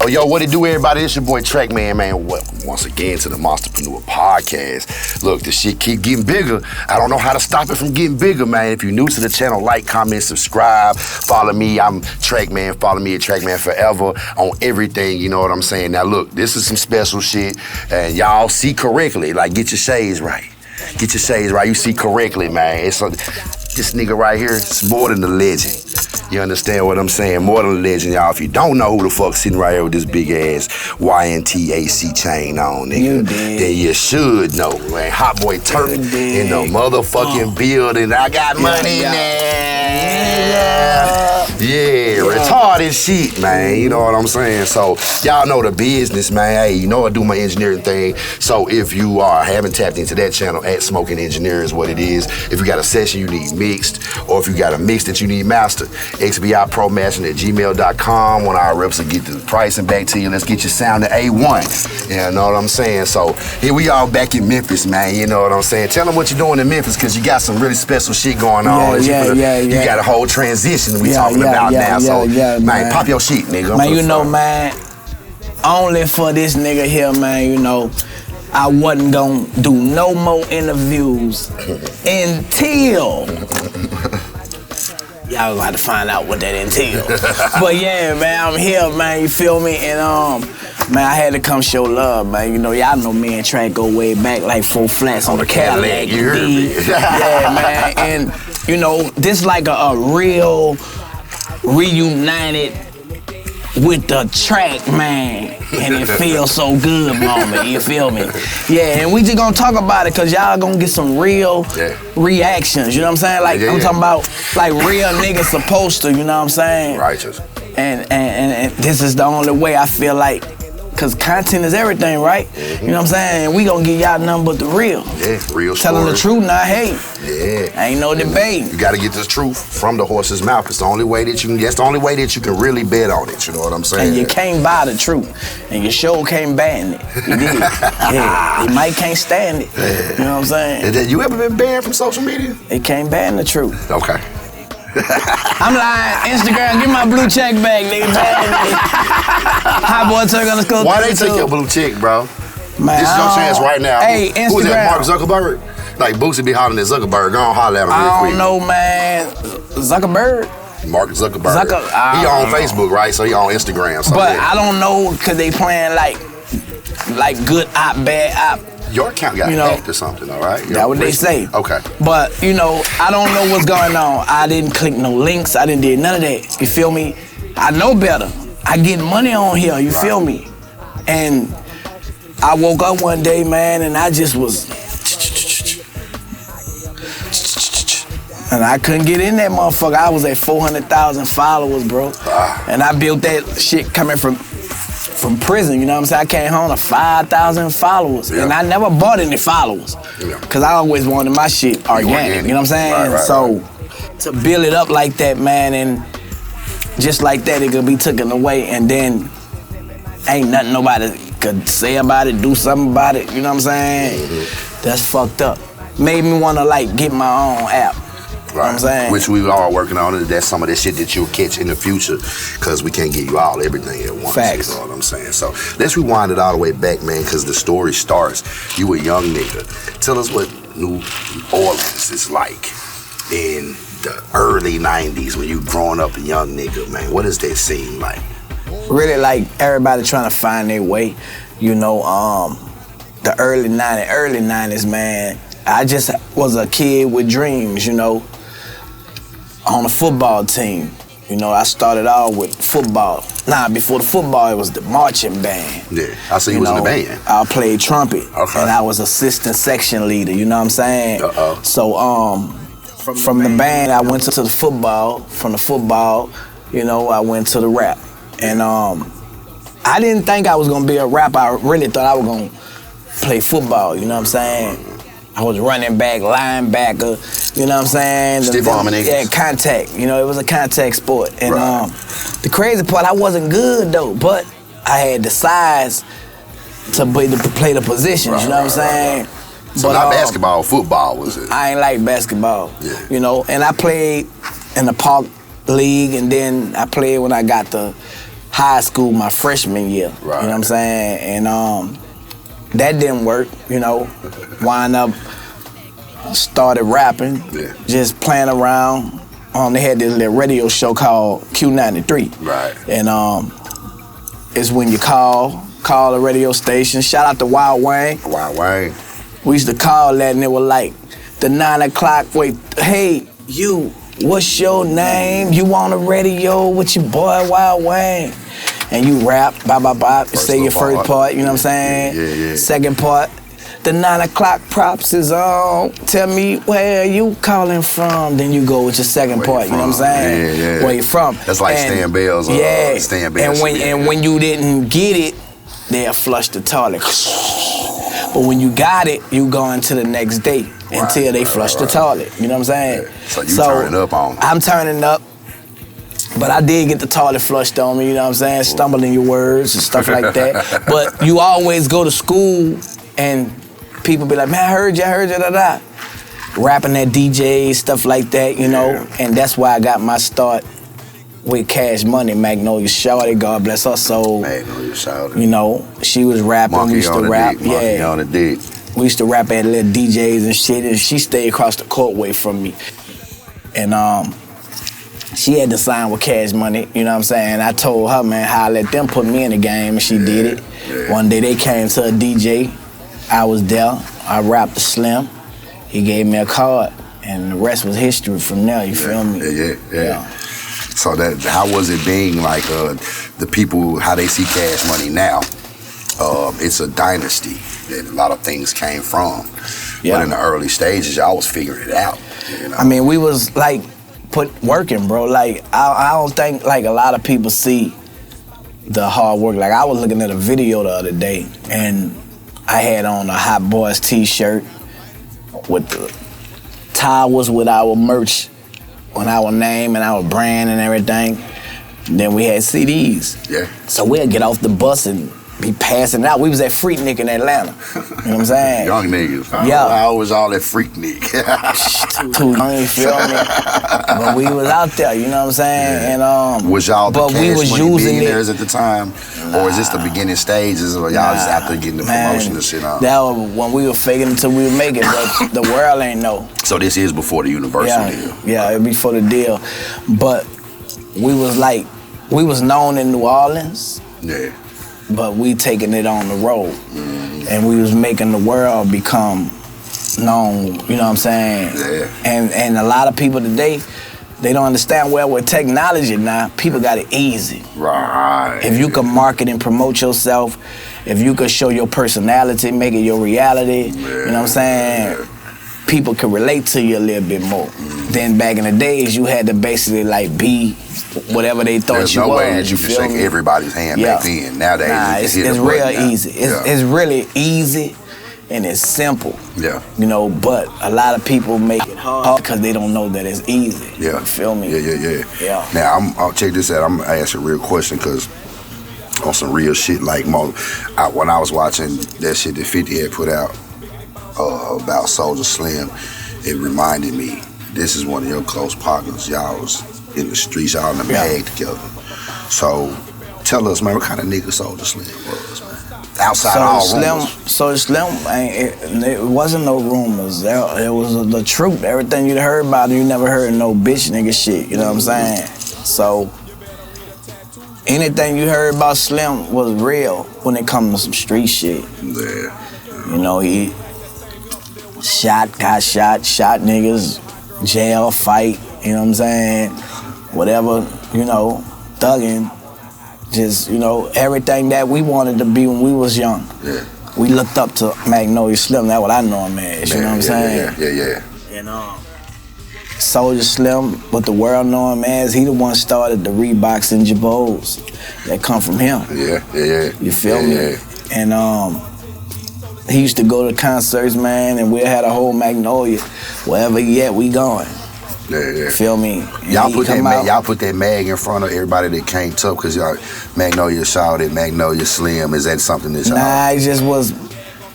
Oh, yo, what it do, everybody? It's your boy Trackman, man. Welcome once again to the Monsterpreneur podcast. Look, this shit keep getting bigger. I don't know how to stop it from getting bigger, man. If you're new to the channel, like, comment, subscribe, follow me. I'm Trackman. Follow me at Trackman Forever on everything, you know what I'm saying? Now, look, this is some special shit, and y'all see correctly. Like, get your shades right. Get your shades right. You see correctly, man. This nigga right here is more than a legend. You understand what I'm saying? More than a legend, y'all. If you don't know who the fuck sitting right here with this big ass YNTAC chain on, nigga, then you should know, man. Hotboy Turk in the motherfucking building. I got money now. Yeah, retarded shit, man. You know what I'm saying? So, y'all know the business, man. Hey, you know I do my engineering thing. So, if you haven't tapped into that channel, at Smoking Engineer is what it is. If you got a session you need mixed, or if you got a mix that you need mastered, xbipromastering@gmail.com. One of our reps will get the pricing back to you. Let's get you sound to A1. You know what I'm saying? So, here we are back in Memphis, man. You know what I'm saying? Tell them what you're doing in Memphis, because you got some really special shit going on. You got a whole transition we talking about now. So, man, pop your shit, nigga. Man, you know, man, only for this nigga here, man, you know, I wasn't gonna do no more interviews until y'all gonna have to find out what that entails. But yeah, man, I'm here, man, you feel me? And man, I had to come show love, man. You know, y'all know me and Track go way back like 4 flats on the Cadillac. You heard me. Yeah, man. And you know, this like a real reunited with the Track, man, and it feels so good moment, you feel me? Yeah, and we just gonna talk about it, cause y'all gonna get some real reactions, you know what I'm saying? Like, I'm talking about, like, real niggas supposed to, you know what I'm saying? Righteous. And this is the only way I feel like, cause content is everything, right? You know what I'm saying? And we gonna give y'all nothing but the real. Yeah, real Tell them the truth, not hate. Yeah. Ain't no debate. You gotta get this truth from the horse's mouth. It's the only way that you can, that's the only way that you can really bet on it, you know what I'm saying? And you can't buy the truth. And your show can't ban it. You did. Yeah. You might can't stand it. You know what I'm saying? You ever been banned from social media? It can't ban the truth. Okay. I'm lying. Instagram, give my blue check back, nigga. Hotboy Turk _. Why they take your blue check, bro? Man, this is your chance right now. Hey, Instagram. Who's that, Mark Zuckerberg? Like, Boosie be hollering at Zuckerberg. Go on, holler at him real quick. I don't know, man. Zuckerberg? Mark Zuckerberg. He on Facebook, right? So he on Instagram. So but I don't know, because they playing like good op, bad op. Your account got hacked or something, all right? That's what they say. Okay. But, you know, I don't know what's going on. I didn't click no links. I didn't do none of that. You feel me? I know better. I get money on here, you feel me? And I woke up one day, man, and I just was... And I couldn't get in that motherfucker. I was at 400,000 followers, bro. And I built that shit coming from prison, you know what I'm saying? I came home to 5,000 followers, and I never bought any followers, because I always wanted my shit organic, you know what I'm saying? So to build it up like that, man, and just like that, it could be taken away, and then ain't nothing nobody could say about it, do something about it, you know what I'm saying? That's fucked up. Made me want to, like, get my own app. You know what I'm saying? Which we are working on, and that's some of the shit that you'll catch in the future, because we can't give you everything at once. Facts. You know what I'm saying? So let's rewind it all the way back, man, because the story starts. You a young nigga. Tell us what New Orleans is like in the early 90s when you growing up a young nigga, man. What does that seem like? Really like everybody trying to find their way. You know, the early 90s, man. I just was a kid with dreams, you know, on a football team. You know, I started out with football. Before the football, it was the marching band. Yeah, I see you was in the band. I played trumpet, and I was assistant section leader, you know what I'm saying? So, from the band, I went to the football. From the football, you know, I went to the rap. And I didn't think I was gonna be a rapper. I really thought I was gonna play football, you know what I'm saying? I was running back, linebacker, you know what I'm saying? Stiff arm niggas. Yeah, contact. You know, it was a contact sport. And the crazy part, I wasn't good though, but I had the size to play the positions, you know what I'm saying? So not basketball, football was it? I ain't like basketball, you know? And I played in the park league, and then I played when I got the high school, my freshman year. Right. You know what I'm saying? And that didn't work, you know. Wind up, started rapping, just playing around. They had this little radio show called Q93. Right. And it's when you call the radio station. Shout out to Lil Wayne. Lil Wayne. We used to call that and it was like the 9 o'clock, hey, you, what's your name? You on the radio with your boy Lil Wayne? And you rap, say your first part, you know what I'm saying? Yeah. Second part, the 9 o'clock props is on. Tell me where you calling from. Then you go with your second part, you know what I'm saying? Yeah. Where you from. That's like Stan Bell's. Stan Bell's. And when you didn't get it, they'll flush the toilet. But when you got it, you go into the next day until they flush the toilet. You know what I'm saying? Yeah. So you turning up on. I'm turning up. But I did get the toilet flushed on me, you know what I'm saying? Stumbling your words and stuff like that. But you always go to school and people be like, man, I heard you, da-da. Rapping at DJs, stuff like that, you know? Yeah. And that's why I got my start with Cash Money, Magnolia Shawty, God bless her soul. Magnolia Shawty. You know, she was rapping, we used to rap. Monkey on the dick. We used to rap at little DJs and shit, and she stayed across the courtway from me. And she had to sign with Cash Money, you know what I'm saying? I told her, man, how I let them put me in the game, and she did it. Yeah. One day they came to a DJ, I was there, I rapped to Slim, he gave me a card, and the rest was history from there, you feel me? Yeah. So how was it being like the people, how they see Cash Money now? It's a dynasty that a lot of things came from. But in the early stages, y'all was figuring it out. You know? I mean, we was like working, bro. Like I don't think like a lot of people see the hard work. Like I was looking at a video the other day, and I had on a Hotboys t-shirt with the towels with our merch on our name and our brand and everything. And then we had CDs. Yeah. So we'd get off the bus and be passing it out. We was at Freaknik in Atlanta. You know what I'm saying? Young niggas. Yeah. I was all at Freaknik. Too young, you feel me? But we was out there, you know what I'm saying? Yeah. And was y'all the but Cash we was Money using millionaires at the time? Or is this the beginning stages, or y'all just after getting the promotion and shit on? That was when we were faking until we were making, but the world ain't know. So this is before the Universal deal? Yeah, it before the deal. But we was known in New Orleans. Yeah. But we taking it on the road. And we was making the world become known, you know what I'm saying? Yeah. And a lot of people today, they don't understand, well, with technology now, people got it easy. Right. If you can market and promote yourself, if you can show your personality, make it your reality, you know what I'm saying? People can relate to you a little bit more. Then back in the days, you had to basically like be whatever they thought There's you no was. way that you could shake everybody's hand back then. Nowadays, it's real easy. It's really easy and it's simple. Yeah. You know, but a lot of people make it hard because they don't know that it's easy. Yeah. You feel me? Yeah. Now, I'll check this out. I'm gonna ask you a real question because on some real shit, like when I was watching that shit that 50 had put out about Soulja Slim, it reminded me, this is one of your close partners. Y'all was in the streets, y'all in the bag together. So tell us, man, what kind of nigga Soulja Slim was, man? Outside all rumors. Soulja Slim, it wasn't no rumors. It was the truth. Everything you'd heard about him, you never heard no bitch nigga shit, you know what I'm saying? So anything you heard about Slim was real when it comes to some street shit. Yeah. You know, he got shot niggas, jail, fight, you know what I'm saying? Whatever, you know, thugging, just, you know, everything that we wanted to be when we was young. Yeah. We looked up to Magnolia Slim, that's what I know him as, you know what I'm saying? Yeah. And Soulja Slim, what the world know him as, he the one started the Reeboks and Jabos that come from him. Yeah. You feel me? Yeah. And he used to go to concerts, man, and we had a whole Magnolia. Wherever he at, we going. Yeah. Feel me? Y'all put that mag in front of everybody that came tough because y'all Magnolia Shawty, Magnolia Slim. Is that something that y'all? Nah, it just was.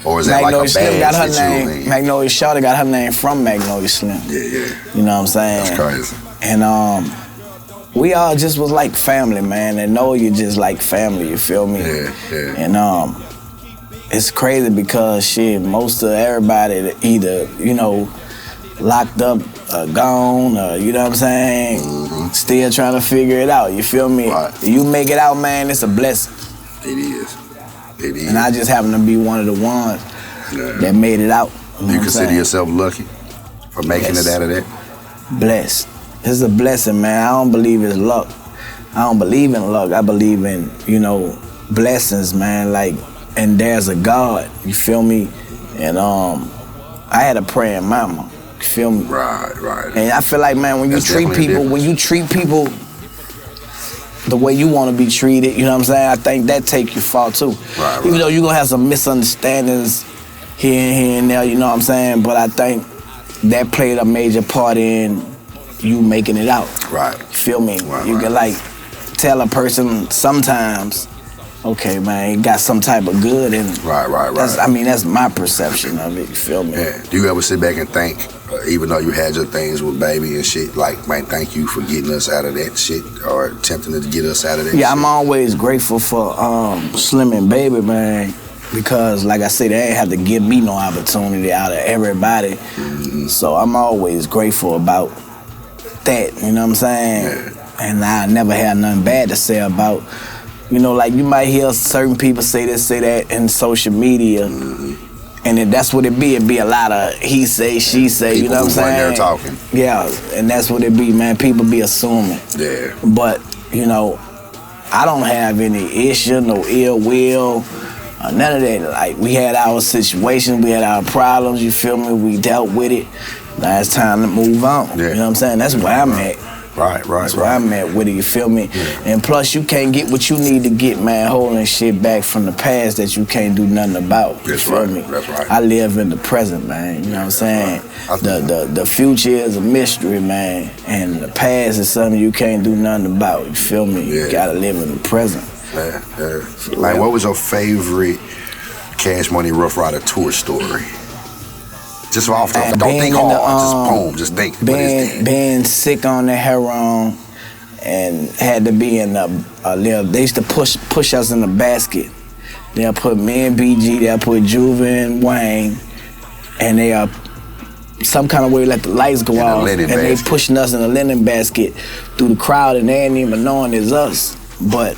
Or is that Magnolia like a Slim got her badge name. Magnolia Shawty got her name from Magnolia Slim. Yeah. You know what I'm saying? That's crazy. And we all just was like family, man. And know you just like family, you feel me? Yeah. And it's crazy because shit, most of everybody either, you know, locked up, gone, you know what I'm saying? Mm-hmm. Still trying to figure it out, you feel me? Right. You make it out, man, it's a blessing. It is. And I just happen to be one of the ones that made it out. You consider yourself lucky for making it out of that? Blessed. It's a blessing, man. I don't believe it's luck. I don't believe in luck. I believe in, you know, blessings, man. Like, and there's a God, you feel me? And I had a praying mama, you feel me? Right. And I feel like, man, when you treat people the way you want to be treated, you know what I'm saying? I think that take you far too. Right. Even though you're going to have some misunderstandings here and there, you know what I'm saying? But I think that played a major part in you making it out. Right. You feel me? Right, you can like tell a person sometimes, okay, man, he got some type of good in it. Right. I mean, that's my perception of it, you feel me? Yeah. Do you ever sit back and think, even though you had your things with baby and shit, like, man, thank you for getting us out of that shit or attempting to get us out of that shit? I'm always grateful for Slim and Baby, man, because, like I said, they ain't have to give me no opportunity out of everybody. Mm-hmm. So I'm always grateful about that, you know what I'm saying? Yeah. And I never had nothing bad to say about, you know, like you might hear certain people say this, say that in social media. Mm-hmm. And that's what it be. It be a lot of he say, she say, people, you know what I'm saying? There talking. Yeah, and that's what it be, man. People be assuming. Yeah. But, you know, I don't have any issue, no ill will, none of that. Like, we had our situations, we had our problems, you feel me? We dealt with it. Now it's time to move on. Yeah. You know what I'm saying? That's where I'm at. Right. That's where I'm at with it, you feel me? Yeah. And plus, you can't get what you need to get, man, holding shit back from the past that you can't do nothing about. That's you feel right. me? That's right. I live in the present, man. You know what I'm saying? Right. The future is a mystery, man. And the past is something you can't do nothing about. You feel me? Yeah. You gotta live in the present. Yeah. Like, what was your favorite Cash Money Rough Rider tour story? Just off the don't think hard, just boom, just think. Being sick on the heroin and had to be in a little, they used to push us in a basket. They'll put me and BG, they'll put Juvenile and Wayne, and they some kind of way let the lights go off, and they pushing us in a linen basket through the crowd, and they ain't even knowing it's us. But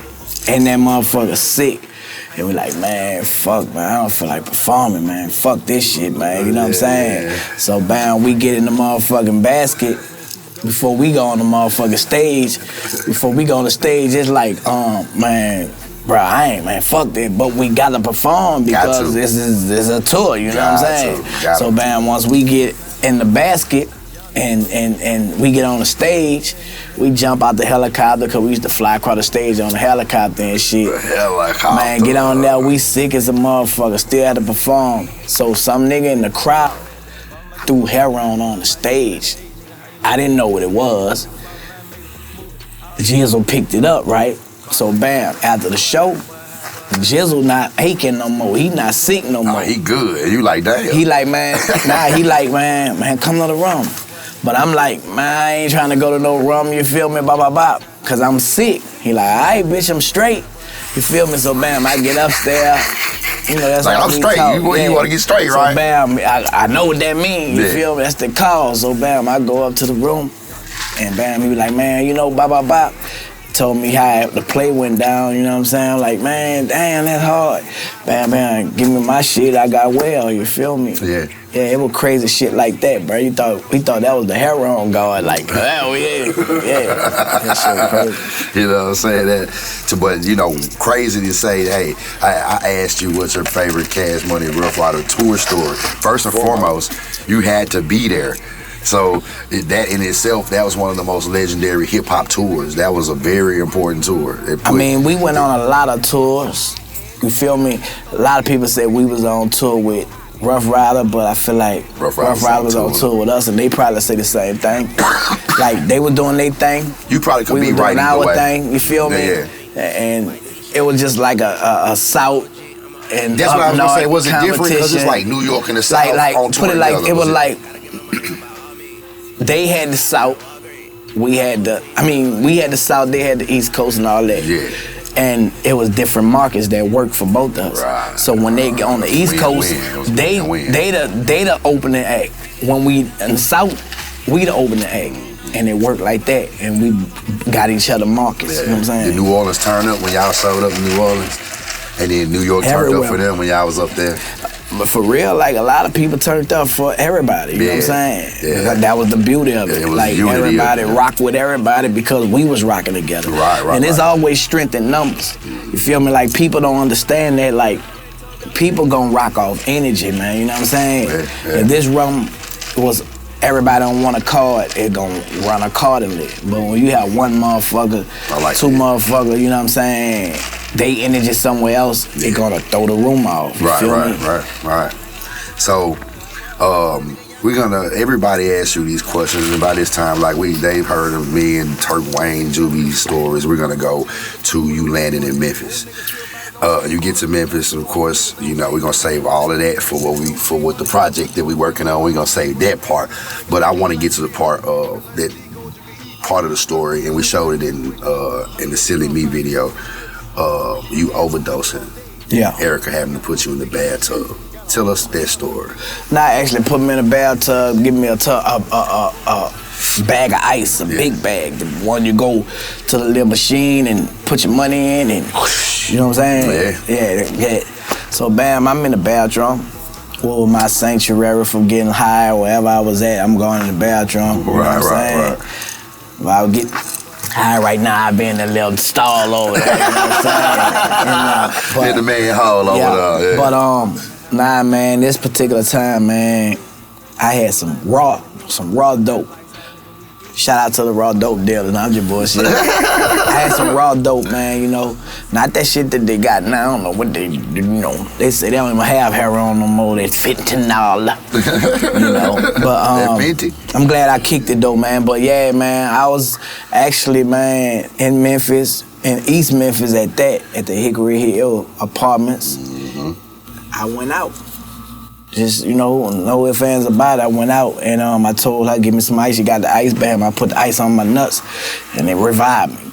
and that motherfucker sick. And we like, man, fuck, man, I don't feel like performing, man. Fuck this shit, man, you know what I'm saying? So, bam, we get in the motherfucking basket before we go on the motherfucking stage. Before we go on the stage, it's like, man, bro, I ain't, man, fuck that. But we gotta perform because this is a tour, you know what I'm saying? So, bam, once we get in the basket, and we get on the stage, we jump out the helicopter because we used to fly across the stage on the helicopter and shit. The helicopter. Man, get on there, we sick as a motherfucker, still had to perform. So some nigga in the crowd threw heroin on the stage. I didn't know what it was. Jizzle picked it up, right? So bam, after the show, Jizzle not aching no more. He not sick no more. He good. You like, damn. He like, man, he like, man, come to the room. But I'm like, man, I ain't trying to go to no room, you feel me, cause I'm sick. He like, all right, bitch, I'm straight. You feel me? So bam, I get upstairs. You know, that's like, I'm straight. You want to get straight, right? So bam, I know what that means. You feel me? That's the call. So bam, I go up to the room, and bam, he be like, man, you know, told me how the play went down, you know what I'm saying? Like, man, damn, that's hard. Bam, give me my shit, I got well, you feel me? Yeah. Yeah, it was crazy shit like that, bro. We thought that was the heroin guard, like, hell yeah. That shit was crazy. You know what I'm saying? But, you know, crazy to say, hey, I asked you what's your favorite Cash Money Rough Rider tour story. First and foremost, you had to be there. So that in itself, that was one of the most legendary hip hop tours. That was a very important tour. I mean, we went on a lot of tours. You feel me? A lot of people said we was on tour with Rough Rider, but I feel like Rough Rider was on tour with us, and they probably say the same thing. Like they were doing their thing. You probably could be right either way. We were doing our thing. You feel me? Yeah. And it was just like a South. And that's what I was gonna say. Was it different because it's like New York and the South like on tour put it like together, it was like. They had the South, we had the South, they had the East Coast and all that. Yeah. And it was different markets that worked for both of us. Right. So when they get on the East Coast, they the opening act. When we in the South, we the opening act. And it worked like that. And we got each other markets. You know what I'm saying? Did New Orleans turn up when y'all showed up in New Orleans? And then New York turned up for them when y'all was up there? But for real, like a lot of people turned up for everybody, you know what I'm saying? Yeah. That was the beauty of it. Like everybody rocked with everybody because we was rocking together. Right. And it's always strength in numbers. You feel me? Like people don't understand that, like people gonna rock off energy, man, you know what I'm saying? Yeah. If this run was everybody don't want a card, it gonna run accordingly. But when you have one motherfucker, two motherfuckers, you know what I'm saying? They energy somewhere else, they gonna throw the room off. You feel me? Right. So, everybody asks you these questions, and by this time, like they've heard of me and Turk Wayne, Juvy's stories. We're gonna go to you landing in Memphis. You get to Memphis, and of course, you know, we're gonna save all of that for what the project that we're working on. We're gonna save that part, but I want to get to the part of that part of the story, and we showed it in the Silly Me video. You overdosing. Yeah. Erica having to put you in the bathtub. Tell us that story. Nah, actually put me in the bathtub, give me a bag of ice, a big bag, the one you go to the little machine and put your money in and whoosh, you know what I'm saying? Yeah. So bam, I'm in the bathroom. With my sanctuary from getting high or wherever I was at, I'm going in the bathroom. You know what I'm saying? If I would get high right now, I'd be in that little stall over there, you know what I'm saying? In the main hall over there. But nah, man, this particular time, man, I had some raw dope. Shout out to the raw dope dealers. No, I'm just bullshit. I had some raw dope, man, you know. Not that shit that they got now. I don't know what they, you know. They say they don't even have heroin no more. They fentanyl, you know. But I'm glad I kicked it though, man. But yeah, man, I was actually, man, in Memphis, in East Memphis at the Hickory Hill Apartments. I went out. Just, you know, no ifs, ands about it. I went out and I told her, give me some ice. She got the ice, bam. I put the ice on my nuts and it revived me.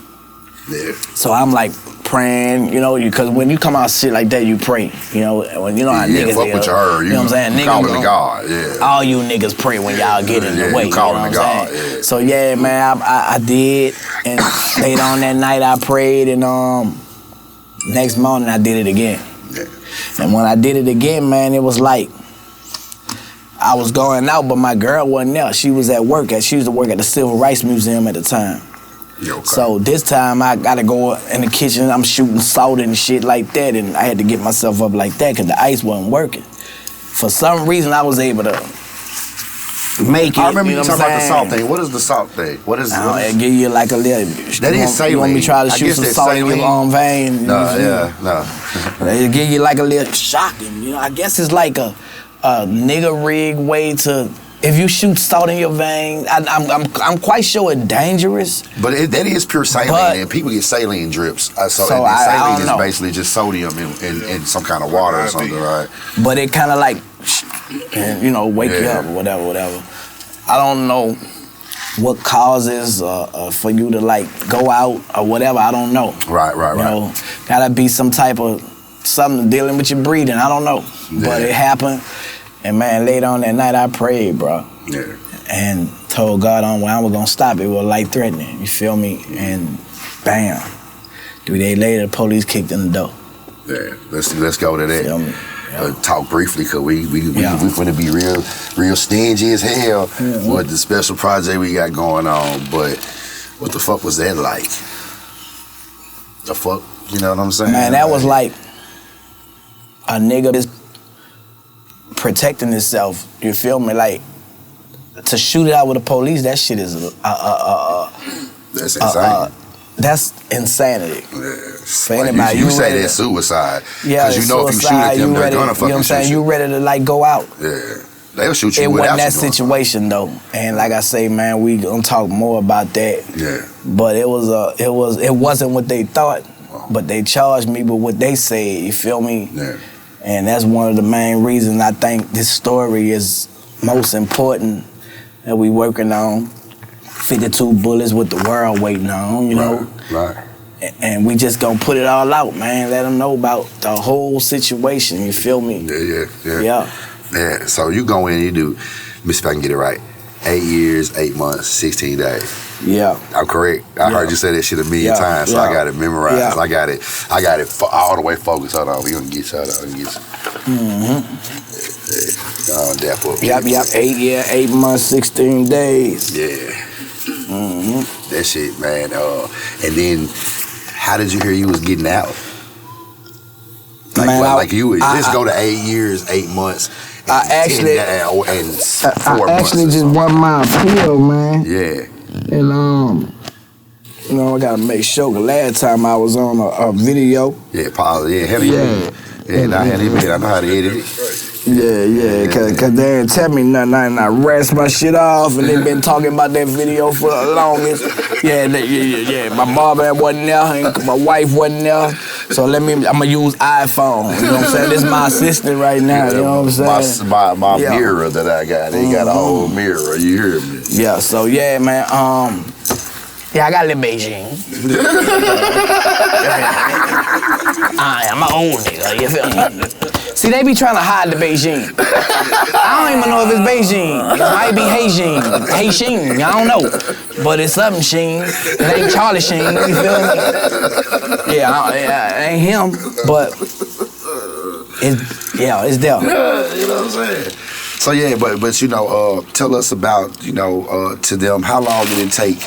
Yeah. So I'm like praying, you know, because when you come out shit like that, you pray. You know, when you know how niggas fuck what you heard. You know what I'm saying? Niggas calling to God, all you niggas pray when y'all get in the way. You know what I'm saying? Yeah. So yeah, man, I did. And later on that night I prayed and next morning I did it again. Yeah. And when I did it again, man, it was like, I was going out, but my girl wasn't there. She was at work. She used to work at the Civil Rights Museum at the time. Okay. So this time I gotta go in the kitchen. I'm shooting salt and shit like that, and I had to get myself up like that because the ice wasn't working. For some reason, I was able to make it. I remember you talking about the salt thing. What is the salt thing? What is it? Give you like a little. That is saline. You want me to try to shoot some salt in your own vein? No. It give you like a little shocking. You know, I guess it's like a nigga rig way to. If you shoot salt in your vein, I'm quite sure it's dangerous. But that is pure saline, and people get saline drips. Saline is basically just sodium in some kind of water or something, right? But it kind of like, you know, wake you up or whatever. I don't know what causes for you to like go out or whatever. I don't know. Right. You know, gotta be some type of something dealing with your breathing. I don't know, but it happened. And man, later on that night I prayed, bro. Yeah. And told God on when I was gonna stop it. It was life threatening. You feel me? And bam, 3 days later, the police kicked in the door. Yeah. Let's go to that. Feel me? Talk briefly, cause we finna be real stingy as hell with the special project we got going on. But what the fuck was that like? The fuck, you know what I'm saying? Man, that was like a nigga that's protecting himself. You feel me? Like to shoot it out with the police, that shit is that's insane. That's insanity. Yeah. For anybody, you say that's suicide. Yeah, because you know if you shoot at them, they're gonna fucking shoot you. You know what I'm saying? You ready to like go out. Yeah. They'll shoot you. It wasn't that situation though, and like I say, man, we gonna talk more about that. Yeah. But it wasn't what they thought, but they charged me with what they said. You feel me? Yeah. And that's one of the main reasons I think this story is most important that we working on 52 bullets with the world waiting on, you know. Right. And we just gonna put it all out, man. Let them know about the whole situation. You feel me? Yeah. So you go in, you do. Let me see if I can get it right. 8 years, 8 months, 16 days. Yeah. I'm correct. I heard you say that shit a million times, so I got it memorized. Yeah. I got it all the way focused. Hold on, we gonna get you. Dap up. Yep. 8 years, 8 months, 16 days. Yeah. That shit, man. And then, how did you hear you was getting out? Like, man, like you would just go to 8 years, 8 months. I actually just won my appeal, man. Yeah. And you know, I gotta make sure. The last time I was on a video. Yeah, pause. Yeah, heavy. Yeah, I know how to edit it. Yeah, cause they didn't tell me nothing. I rest my shit off, and they been talking about that video for the longest. Yeah. My barber wasn't there, and my wife wasn't there. So I'm gonna use iPhone. You know what I'm saying? This is my assistant right now. You know what I'm saying? My mirror that I got. They got a whole mirror. You hear me? Yeah. So yeah, man. Yeah, I got a little Beijing. I'm my own nigga, you feel me? See, they be trying to hide the Beijing. I don't even know if it's Beijing. It might be Haitian, I don't know. But it's something Sheen. It ain't Charlie Sheen, you feel me? Yeah, it ain't him, but it's there. You know what I'm saying? So yeah, but you know, tell us about, to them, how long did it take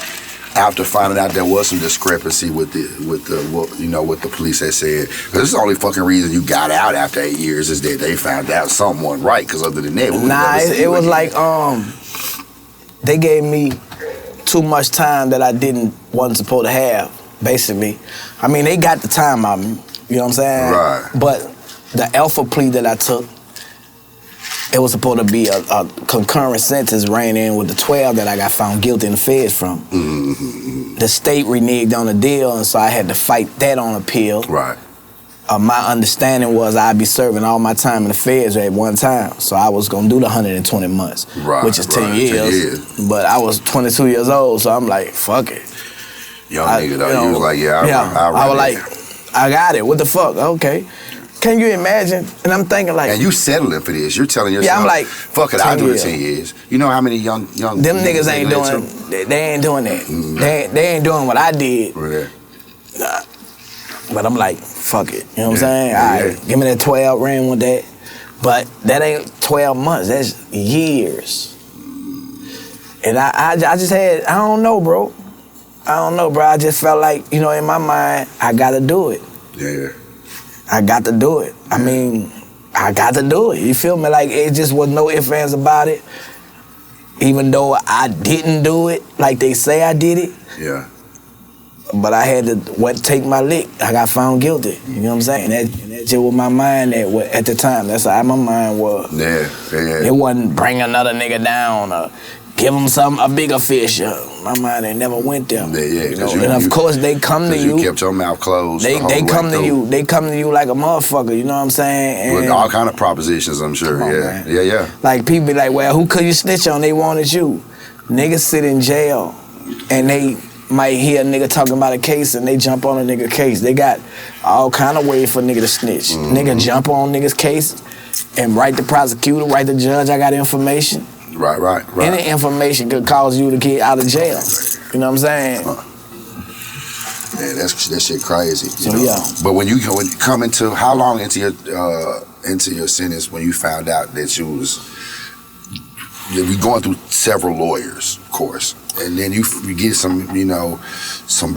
after finding out there was some discrepancy with the police had said? Because this is the only fucking reason you got out after 8 years is that they found out something wasn't right. Because other than that, it was like they gave me too much time that I wasn't supposed to have. Basically, I mean, they got the time out of me. You know what I'm saying? Right. But the alpha plea that I took, it was supposed to be a concurrent sentence ran in with the 12 that I got found guilty in the feds from. Mm-hmm. The state reneged on the deal, and so I had to fight that on appeal. Right. My understanding was I'd be serving all my time in the feds at one time, so I was gonna do the 120 months, which is 10 years. But I was 22 years old, so I'm like, fuck it. Young nigga though, you was like, I was like, I got it. What the fuck? Okay. Can you imagine? And I'm thinking like... And you settling for this. You're telling yourself, I'm like, fuck it, I'll do it 10 years. You know how many young them niggas ain't doing... They ain't doing that. Mm-hmm. They ain't doing what I did. Right. But I'm like, fuck it. You know what I'm saying? All right, give me that 12, ran with that. But that ain't 12 months. That's years. And I just had... I don't know, bro. I just felt like, in my mind, I gotta do it. Yeah. I got to do it. I mean, I got to do it. You feel me? Like, it just was no ifs, ands about it. Even though I didn't do it like they say I did it. Yeah. But I had to take my lick. I got found guilty. You know what I'm saying? And that just was my mind at the time. That's how my mind was. Yeah. It wasn't bring another nigga down or give them a bigger fish. My mind ain't never went there. And of course they come to you. You kept your mouth closed. They come to you. They come to you like a motherfucker. You know what I'm saying? And with all kind of propositions, I'm sure. Yeah. Like people be like, well, who could you snitch on? They wanted you. Niggas sit in jail, and they might hear a nigga talking about a case, and they jump on a nigga case. They got all kind of ways for a nigga to snitch. Mm-hmm. Nigga jump on nigga's case and write the prosecutor, write the judge. I got information. Right. Any information could cause you to get out of jail. You know what I'm saying? Man, that shit crazy. So yeah. But when you come into, how long into your sentence when you found out that you going through several lawyers, of course, and then you get some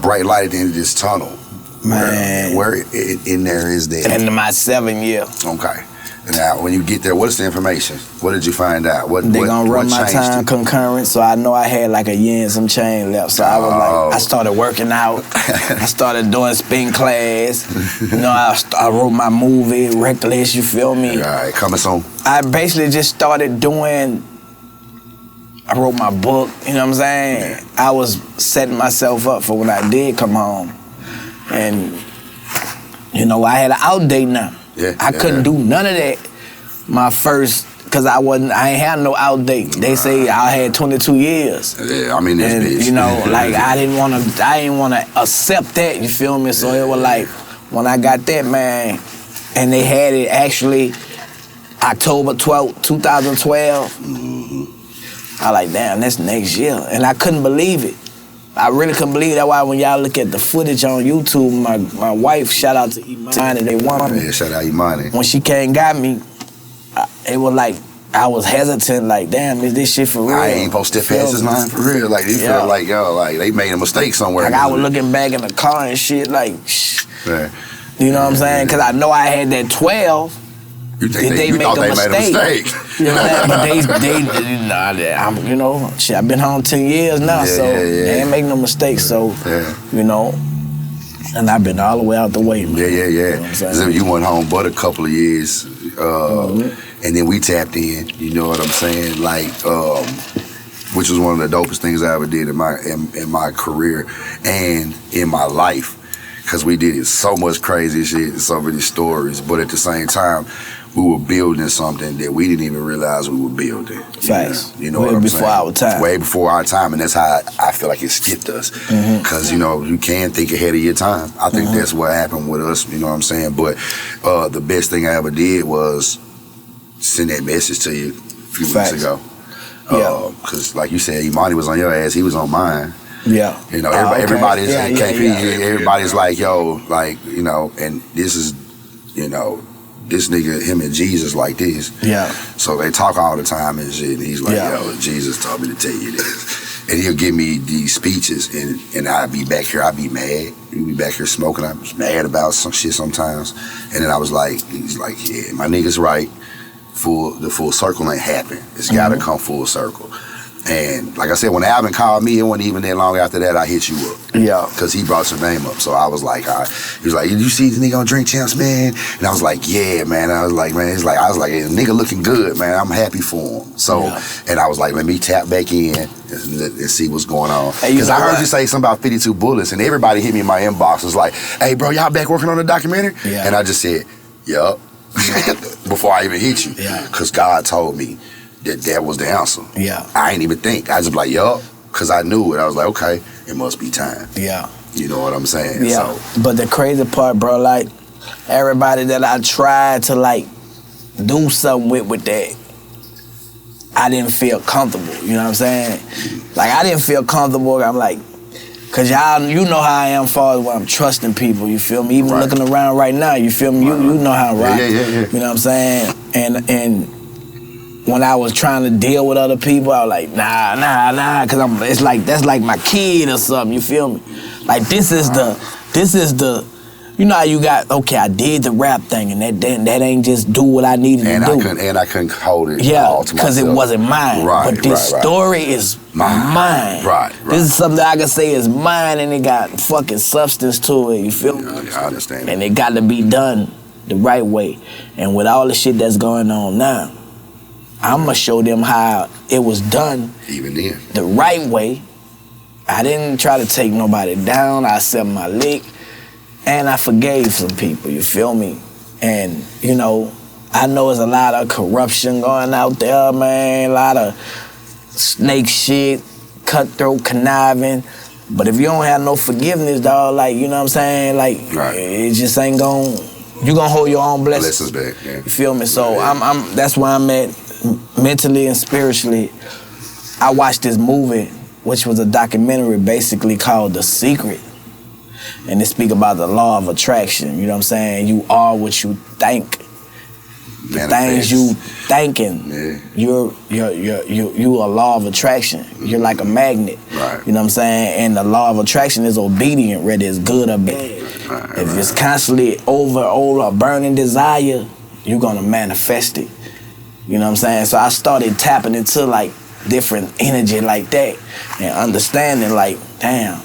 bright light at the end of this tunnel. Man, where in there is that? Into my 7th year. Okay. Now, when you get there, what's the information? What did you find out? They gonna run my time concurrent, so I know I had like a year and some change left. So I was like, I started working out. I started doing spin class. I wrote my movie, Reckless, you feel me? All right, coming soon. I basically just started I wrote my book, you know what I'm saying? Yeah. I was setting myself up for when I did come home. And, I had an out date now. I couldn't do none of that my first Cause I ain't had no outdate. They say I had 22 years. Yeah, I mean this bitch. You know, like I didn't wanna accept that, you feel me? So it was like, when I got that, man, and they had it actually October 12th, 2012, I like, damn, that's next year. And I couldn't believe it. I really couldn't believe it. That's why when y'all look at the footage on YouTube, my wife, shout out to Imani, they want me. Yeah, shout out Imani. When she came and got me, it was like, I was hesitant, like, damn, is this shit for real? I ain't supposed to step past his line for real. Like, they feel like, yo, like, they made a mistake somewhere. Like, I was looking back in the car and shit, like, yeah. You know what I'm saying? Because I know I had that 12. You think they made a mistake? You know what I'm saying? But they, you know, shit, I've been home 10 years now, so they ain't make no mistakes. So, you know, and I've been all the way out the way, man. Yeah. You know so you went home but a couple of years, and then we tapped in. You know what I'm saying? Like, which was one of the dopest things I ever did in my career and in my life. Because we did so much crazy shit and so many stories, but at the same time, we were building something that we didn't even realize we were building. Facts. You know what I'm saying? Way before our time. Way before our time, and that's how I feel like it skipped us. Because, you know, you can think ahead of your time. I think that's what happened with us, you know what I'm saying? But the best thing I ever did was send that message to you a few weeks ago. Because like you said, Imani was on your ass, he was on mine. Yeah. You know, everybody's KP, everybody's like, yo, like, you know, and this is, you know, this nigga, him and Jesus like this. Yeah. So they talk all the time and shit, and he's like, yo, Jesus told me to tell you this. And he'll give me these speeches, and I'd be back here, I'd be mad. He'd be back here smoking, I was mad about some shit sometimes. And then I was like, he's like, yeah, my nigga's right. The full circle ain't happen. It's gotta come full circle. And like I said, when Alvin called me, it wasn't even that long after that I hit you up. Yeah. Because he brought your name up. So I was like, he was like, did you see the nigga on Drink Champs, man? And I was like, yeah, man. I was like, man, I was like, hey, the nigga looking good, man. I'm happy for him. So, and I was like, let me tap back in and see what's going on. Because I heard you say something about 52 bullets, and everybody hit me in my inbox. Was like, hey, bro, y'all back working on the documentary? Yeah. And I just said, yup. Before I even hit you. Yeah. Because God told me that was the answer. Yeah. I ain't even think. I just like, yup, because I knew it. I was like, okay, it must be time. Yeah. You know what I'm saying? Yeah. So. But the crazy part, bro, like, everybody that I tried to, like, do something with that, I didn't feel comfortable. You know what I'm saying? Like, I didn't feel comfortable. I'm like, because y'all, you know how I am as far as when I'm trusting people, you feel me? Even looking around right now, you feel me? You know how I rock. Yeah. You know what I'm saying? And when I was trying to deal with other people, I was like, nah, because it's like, that's like my kid or something, you feel me? Like, this is the, you know how you got, okay, I did the rap thing, and that ain't just do what I needed to do. And I couldn't hold it Yeah, all to myself. because it wasn't mine. But this story is mine. Right. This is something that I can say is mine, and it got fucking substance to it, you feel me? I understand. And it got to be done the right way. And with all the shit that's going on now, I'm going to show them how it was done. Even then. The right way. I didn't try to take nobody down. I set my lick. And I forgave some people, you feel me? And, you know, I know there's a lot of corruption going out there, man. A lot of snake shit, cutthroat, conniving. But if you don't have no forgiveness, dog, like, you know what I'm saying? Like, it just ain't gon', you gonna hold your own blessings. Back, yeah. You feel me? So that's where I'm at mentally and spiritually. I watched this movie, which was a documentary basically called The Secret. And they speak about the law of attraction. You know what I'm saying? You are what you think. The things you thinking, you're a law of attraction. You're like a magnet. Right. You know what I'm saying? And the law of attraction is obedient, whether it's good or bad. If it's constantly over a burning desire, you're gonna manifest it. You know what I'm saying? So I started tapping into like different energy like that and understanding like, damn,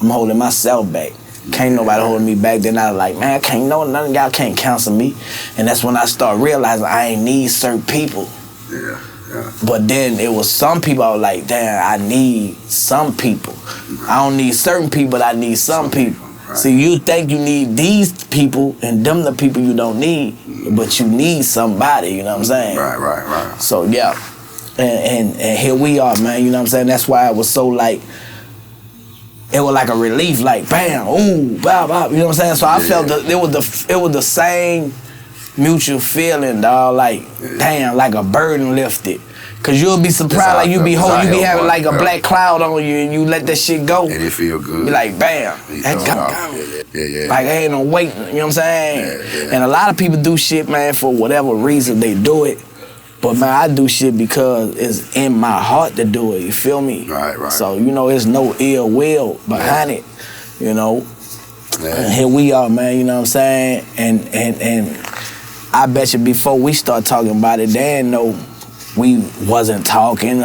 I'm holding myself back. Can't nobody hold me back. Then I was like, man, none of y'all can't counsel me. And that's when I start realizing I ain't need certain people. Yeah. But then it was some people I was like, damn, I need some people. I don't need certain people, but I need some people. Right. See, you think you need these people, and them the people you don't need. but you need somebody, you know what I'm saying? Right. So yeah, and here we are, man, you know what I'm saying? That's why it was so like, it was like a relief, like bam, ooh, bop, bop, you know what I'm saying? So I felt it was the same mutual feeling, dog, like damn, like a burden lifted. Cause you'll be surprised, like you be having like a black cloud on you, and you let that shit go, and it feel good. Be like, bam, that go. Like ain't no waiting, you know what I'm saying? And a lot of people do shit, man, for whatever reason they do it. But man, I do shit because it's in my heart to do it. You feel me? Right. So you know, there's no ill will behind it. You know. And here we are, man. You know what I'm saying? And I bet you before we start talking about it, they didn't know we wasn't talking.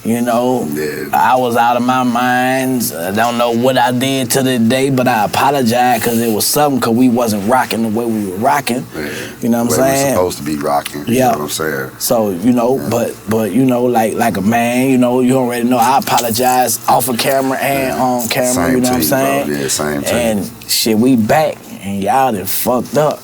You know, I was out of my mind. I don't know what I did to the day, but I apologize because it was something, because we wasn't rocking the way we were rocking. You know what I'm saying? We supposed to be rocking. You know what I'm saying? So, you know, but you know, like a man, you know, you already know I apologize off of camera and on camera, you know what I'm saying? Bro. Yeah, same to you. And shit, we back and y'all done fucked up.